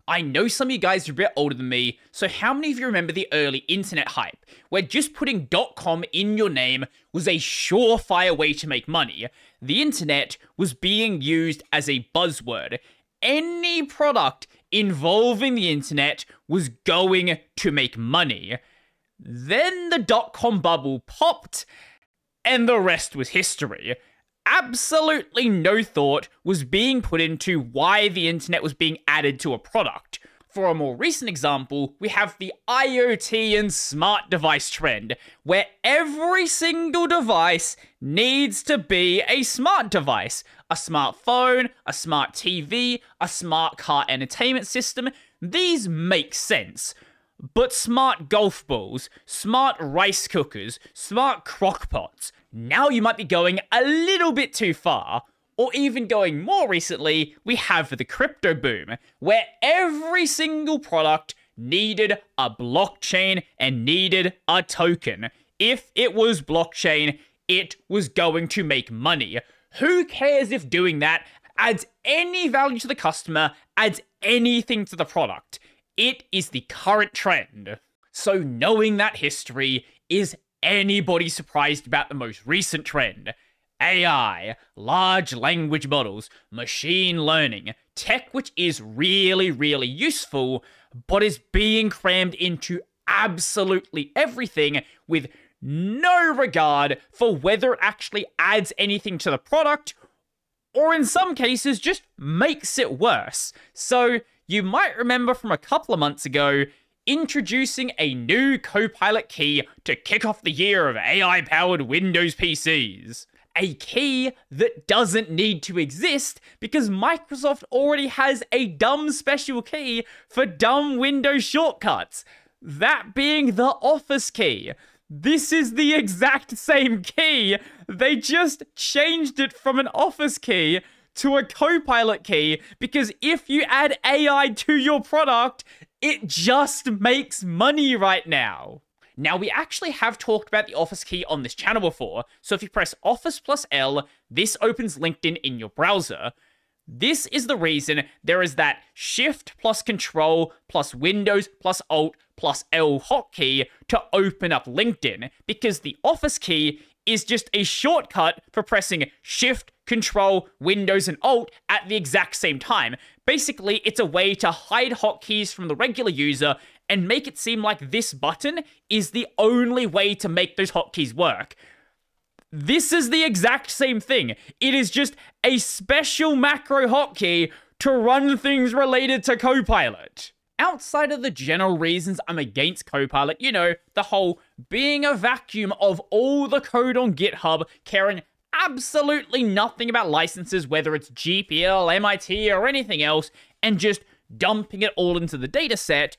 I know some of you guys are a bit older than me, so how many of you remember the early internet hype, where just putting .com in your name was a surefire way to make money? The internet was being used as a buzzword. Any product involving the internet was going to make money. Then the .com bubble popped, and the rest was history. Absolutely no thought was being put into why the internet was being added to a product. For a more recent example, we have the IoT and smart device trend, where every single device needs to be a smart device. A smartphone, a smart TV, a smart car entertainment system. These make sense. But smart golf balls, smart rice cookers, smart crock pots, now you might be going a little bit too far. Or even going more recently, we have the crypto boom, where every single product needed a blockchain and needed a token. If it was blockchain, it was going to make money. Who cares if doing that adds any value to the customer, adds anything to the product? It is the current trend. So knowing that history, is anybody surprised about the most recent trend? AI, large language models, machine learning, tech which is really, really useful, but is being crammed into absolutely everything with no regard for whether it actually adds anything to the product, or in some cases just makes it worse. So you might remember from a couple of months ago, introducing a new Copilot key to kick off the year of AI-powered Windows PCs. A key that doesn't need to exist because Microsoft already has a dumb special key for dumb Windows shortcuts. That being the Office key. This is the exact same key. They just changed it from an Office key to a Copilot key because if you add AI to your product, it just makes money right now. Now, we actually have talked about the Office key on this channel before, so if you press Office plus L, this opens LinkedIn in your browser. This is the reason there is that Shift plus Control plus Windows plus Alt plus L hotkey to open up LinkedIn, because the Office key is just a shortcut for pressing Shift, Control, Windows, and Alt at the exact same time. Basically, it's a way to hide hotkeys from the regular user and make it seem like this button is the only way to make those hotkeys work. This is the exact same thing. It is just a special macro hotkey to run things related to Copilot. Outside of the general reasons I'm against Copilot, you know, the whole being a vacuum of all the code on GitHub, caring absolutely nothing about licenses, whether it's GPL, MIT, or anything else, and just dumping it all into the dataset.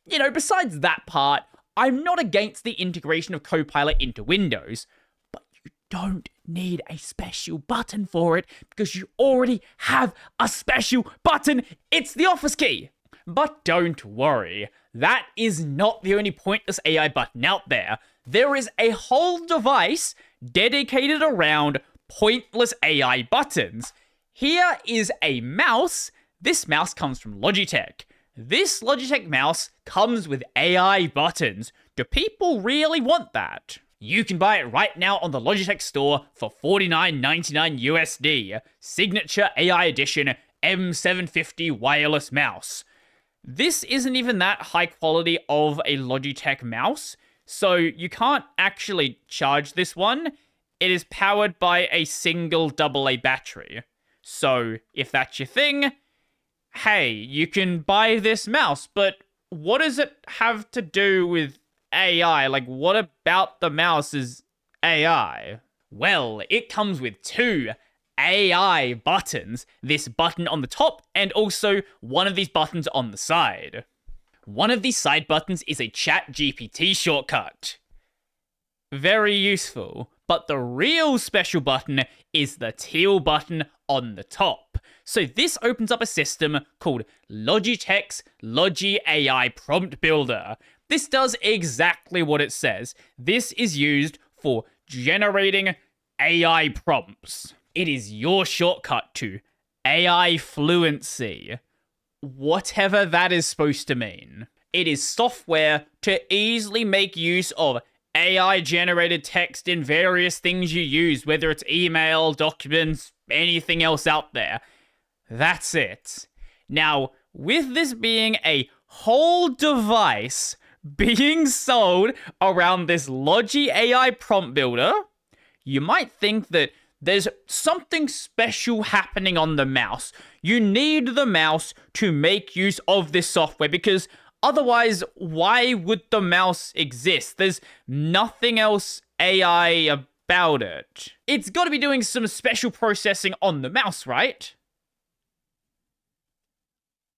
You know, besides that part, I'm not against the integration of Copilot into Windows, but you don't need a special button for it because you already have a special button. It's the Office key. But don't worry, that is not the only pointless AI button out there. There is a whole device dedicated around pointless AI buttons. Here is a mouse. This mouse comes from Logitech. This Logitech mouse comes with AI buttons. Do people really want that? You can buy it right now on the Logitech store for $49.99 USD. Signature AI Edition M750 wireless mouse. This isn't even that high quality of a Logitech mouse, so you can't actually charge this one. It is powered by a single AA battery. So if that's your thing, hey, you can buy this mouse, but what does it have to do with AI? Like, what about the mouse is AI? Well, it comes with two AI buttons. This button on the top, and also one of these buttons on the side. One of these side buttons is a ChatGPT shortcut. Very useful. But the real special button is the teal button on the top. So this opens up a system called Logitech's Logi AI Prompt Builder. This does exactly what it says. This is used for generating AI prompts. It is your shortcut to AI fluency. whatever that is supposed to mean. It is software to easily make use of AI-generated text in various things you use, whether it's email, documents, anything else out there. That's it. Now, with this being a whole device being sold around this Logi AI prompt builder, you might think that there's something special happening on the mouse. You need the mouse to make use of this software because otherwise, why would the mouse exist? There's nothing else AI about it. It's got to be doing some special processing on the mouse, right?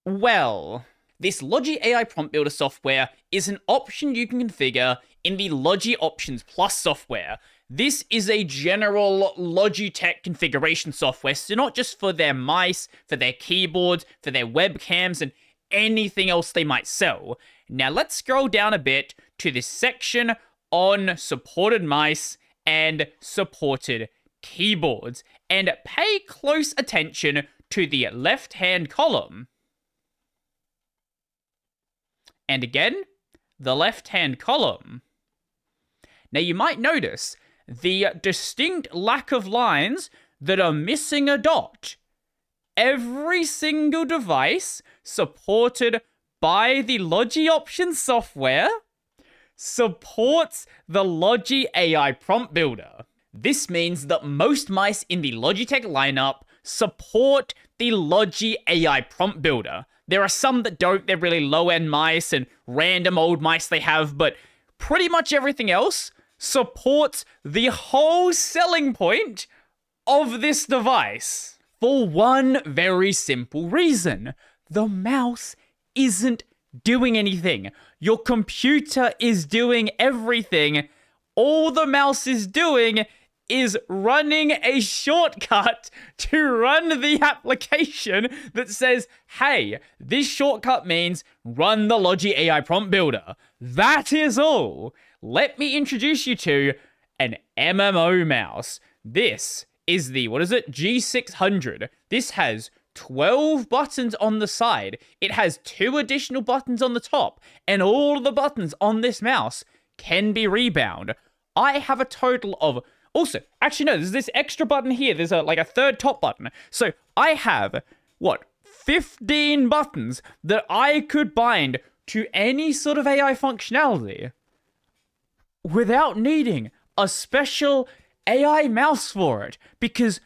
Well, this Logi AI Prompt Builder software is an option you can configure in the Logi Options Plus software. This is a general Logitech configuration software, so not just for their mice, for their keyboards, for their webcams, and anything else they might sell. Now let's scroll down a bit to this section on supported mice and supported keyboards, and pay close attention to the left-hand column. And again, the left-hand column. Now you might notice the distinct lack of lines that are missing a dot. Every single device supported by the Logi Options software supports the Logi AI Prompt Builder. This means that most mice in the Logitech lineup support the Logi AI Prompt Builder. There are some that don't, they're really low-end mice and random old mice they have, but pretty much everything else supports the whole selling point of this device. For one very simple reason. The mouse isn't doing anything. Your computer is doing everything. All the mouse is doing is running a shortcut to run the application that says, hey, this shortcut means run the Logi AI Prompt Builder. That is all. Let me introduce you to an MMO mouse. This is the, G600. This has 12 buttons on the side. It has 2 additional buttons on the top, and all of the buttons on this mouse can be rebound. I have a total of, also, actually no, there's this extra button here. There's like a third top button. So I have, 15 buttons that I could bind to any sort of AI functionality without needing a special AI mouse for it, because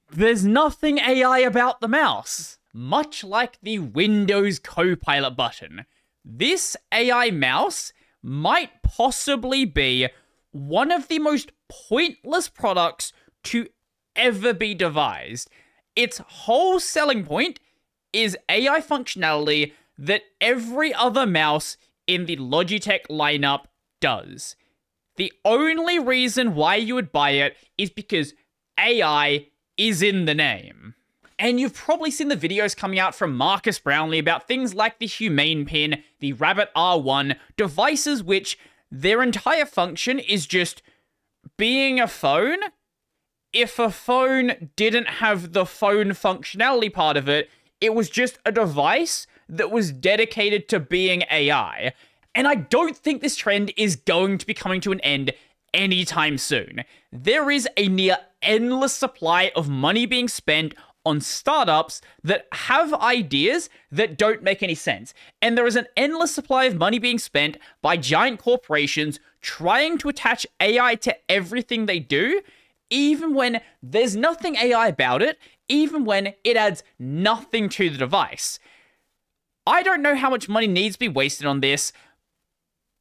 there's nothing AI about the mouse. Much like the Windows Copilot button, this AI mouse might possibly be one of the most pointless products to ever be devised. Its whole selling point is AI functionality that every other mouse in the Logitech lineup does. The only reason why you would buy it is because AI is in the name. And you've probably seen the videos coming out from Marcus Brownlee about things like the Humane Pin, the Rabbit R1, devices which their entire function is just being a phone. If a phone didn't have the phone functionality part of it, it was just a device that was dedicated to being AI. And I don't think this trend is going to be coming to an end anytime soon. There is a near endless supply of money being spent on startups that have ideas that don't make any sense. And there is an endless supply of money being spent by giant corporations trying to attach AI to everything they do, even when there's nothing AI about it, even when it adds nothing to the device. I don't know how much money needs to be wasted on this,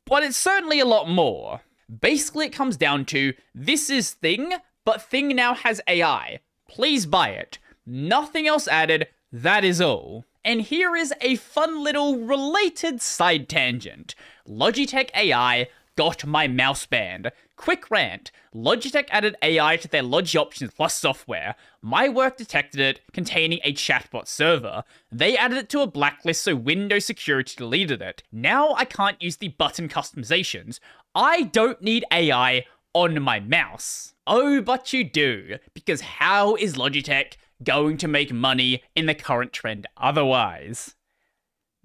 but it's certainly a lot more. Basically, it comes down to, this is Thing, but Thing now has AI. Please buy it. Nothing else added, that is all. And here is a fun little related side tangent. Logitech AI got my mouse banned. Quick rant. Logitech added AI to their Logi Options Plus software. My work detected it containing a chatbot server. They added it to a blacklist so Windows security deleted it. Now I can't use the button customizations. I don't need AI on my mouse. Oh, but you do, because how is Logitech going to make money in the current trend otherwise?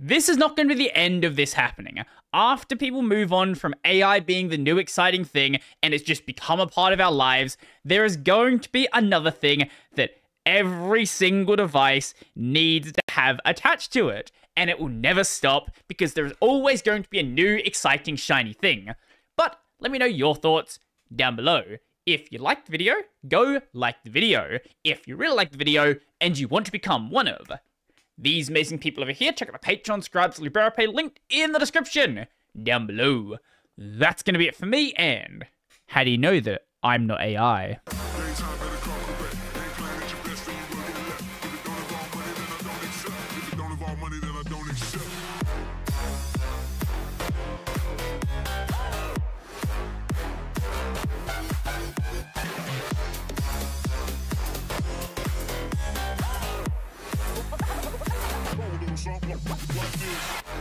This is not going to be the end of this happening. After people move on from AI being the new exciting thing and it's just become a part of our lives, there is going to be another thing that every single device needs to have attached to it. And it will never stop because there's always going to be a new exciting shiny thing. But let me know your thoughts down below. If you liked the video, go like the video. If you really liked the video and you want to become one of these amazing people over here, check out my Patreon, subscribe to LiberaPay, linked in the description down below. That's going to be it for me, and how do you know that I'm not AI? Something like this.